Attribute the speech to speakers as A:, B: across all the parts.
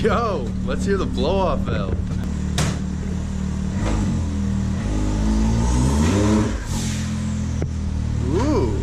A: Yo, let's hear the blow-off valve. Ooh.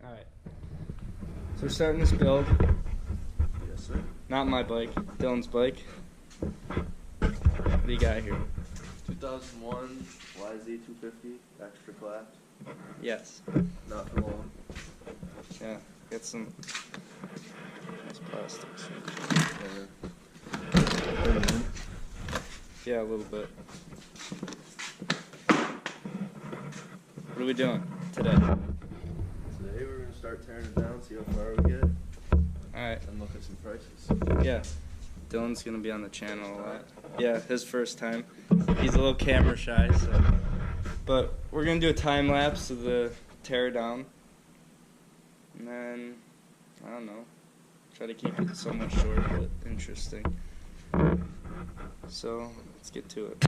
B: Alright. So we're starting this build.
A: Yes, sir.
B: Not my bike, Dylan's bike. What do you got here?
A: 2001 YZ250 extra clapped.
B: Yes.
A: Not for long.
B: Yeah, get some nice plastics. Yeah, a little bit. What are we doing today?
A: Today we're going to start tearing it down, see how far we get,
B: Alright.
A: and look at some prices.
B: Yeah. Dylan's gonna be on the channel a lot. Yeah, his first time. He's a little camera shy, so. But we're gonna do a time lapse of the tear down. And then, I don't know, try to keep it somewhat short but interesting. So, let's get to it.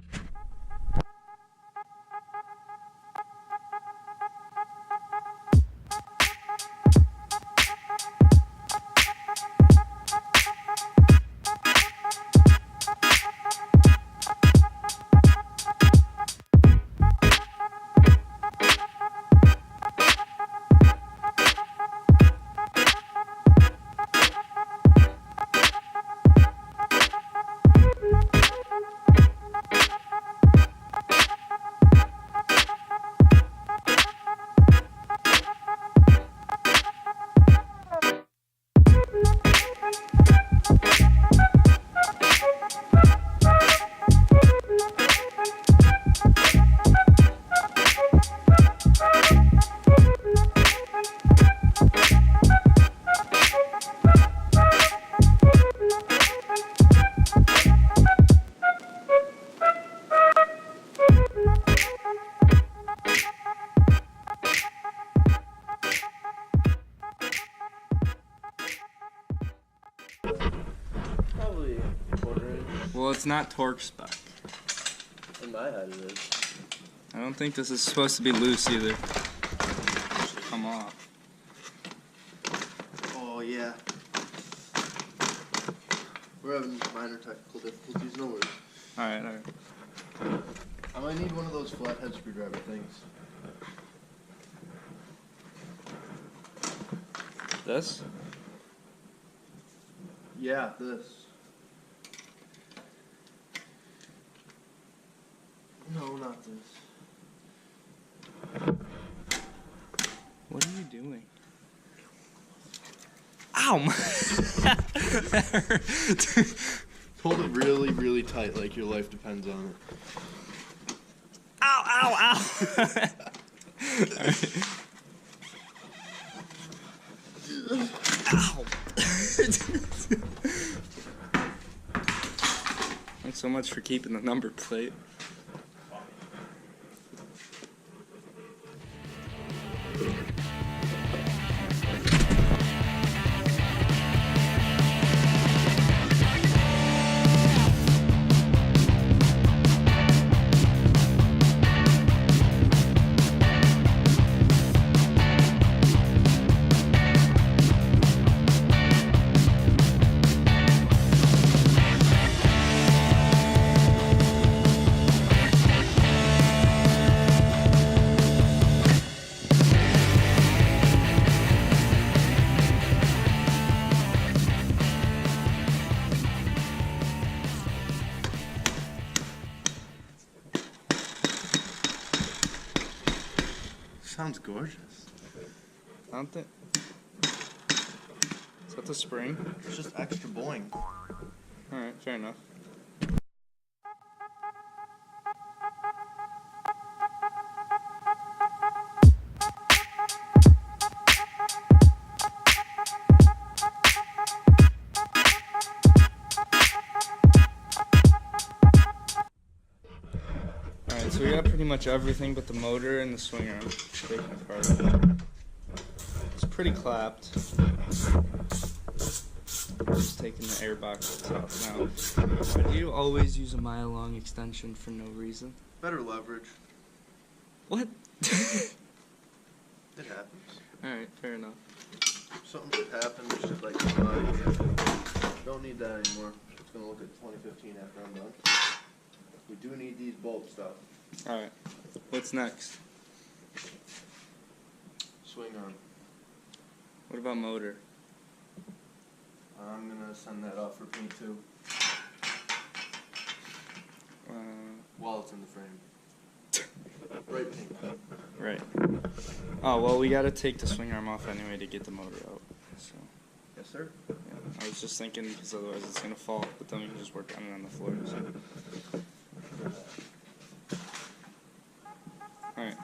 A: Probably a quarter inch.
B: Well, it's not torque spec.
A: In my head it is.
B: I don't think this is supposed to be loose either. It should come off.
A: Oh yeah. We're having minor technical difficulties, no worries.
B: Alright, alright.
A: I might need one of those flathead screwdriver things.
B: This?
A: Yeah, this. No, not this.
B: What are you doing? Ow!
A: Hold it really, really tight, like your life depends on it.
B: Ow, ow, ow! Right. Ow! Thanks so much for keeping the number plate.
A: Sounds gorgeous.
B: I don't think. Is that the spring?
A: It's just extra boing.
B: Alright, fair enough. Alright, so we got pretty much everything but the motor and the swing arm taken apart. It's pretty clapped. Just taking the air boxes out now. Why do you always use a mile-long extension for no reason?
A: Better leverage.
B: What?
A: It happens.
B: Alright, fair enough.
A: Something should happen. It's just like, don't need that anymore. It's gonna look at 2015 after I'm done. We do need these bolt stuff.
B: Alright, what's next?
A: Swing arm.
B: What about motor?
A: I'm gonna send that off for paint too. While it's in the frame. Right paint.
B: Right. Oh, well, we gotta take the swing arm off anyway to get the motor out. So,
A: Yes, sir.
B: yeah. I was just thinking because otherwise it's gonna fall, but then we can just work on it on the floor. So. Alright.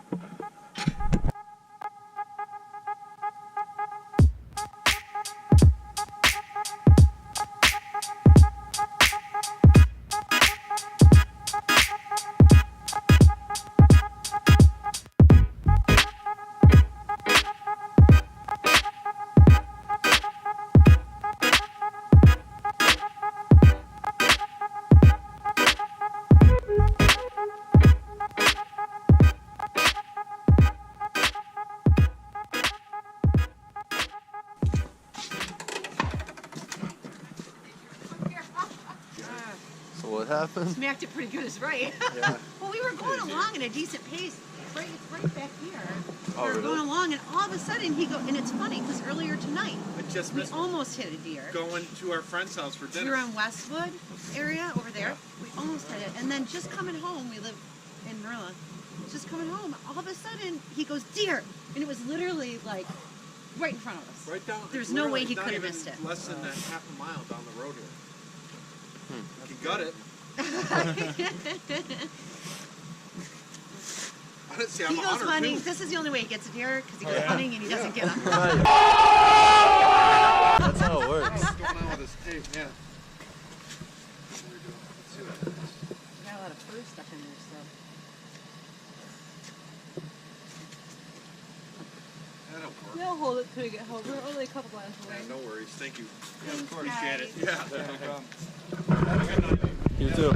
A: So what happened?
C: Smacked it pretty good, is right.
A: Yeah.
C: Well, we were going along at a decent pace. It's right back here.
A: Oh,
C: We were
A: really?
C: going along, and all of a sudden and it's funny because earlier tonight
D: I just
C: we
D: missed
C: almost hit a deer.
D: going to our friend's house for
C: We
D: dinner.
C: were on Westwood area over there. We almost hit it, and then just coming home, we live in Marilla. Just coming home, all of a sudden he goes deer, and it was literally like right in front of us.
D: Right down.
C: There's
D: it's
C: no way
D: literally
C: he
D: not
C: could have
D: even
C: missed it.
D: Less than a half a mile down the road here. He got it. I didn't see. I'm
C: He goes
D: 102.
C: hunting. This is the only way he gets a deer because he goes
D: yeah.
C: hunting and he doesn't get them.
A: Right. That's how it works.
D: What's going on with this tape? Yeah. What are we doing? Let's see that.
C: Got a lot of fur stuck in there, so.
D: That'll work.
E: They'll hold it till we get home. We're only a couple miles away.
D: Yeah, no worries. Thank you.
C: Thanks,
D: Appreciate it.
C: guys.
D: Yeah. No problem.
A: You too.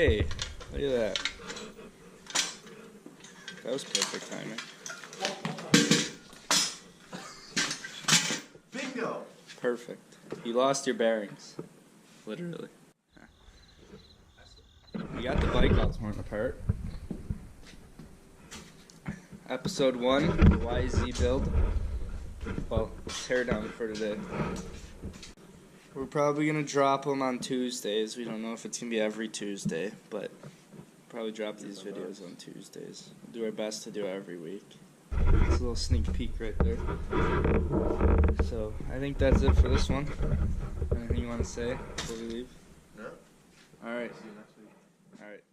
B: Hey, look at that. That was perfect timing.
A: Bingo!
B: Perfect. You lost your bearings. Literally. We got the bike all torn apart. Episode 1, the YZ build. Well, tear down for today. We're probably going to drop them on Tuesdays. We don't know if it's going to be every Tuesday, but probably drop these videos on Tuesdays. We'll do our best to do it every week. It's a little sneak peek right there. So, I think that's it for this one. Anything you want to say before we leave?
A: No.
B: Alright.
A: See you next week.
B: Alright.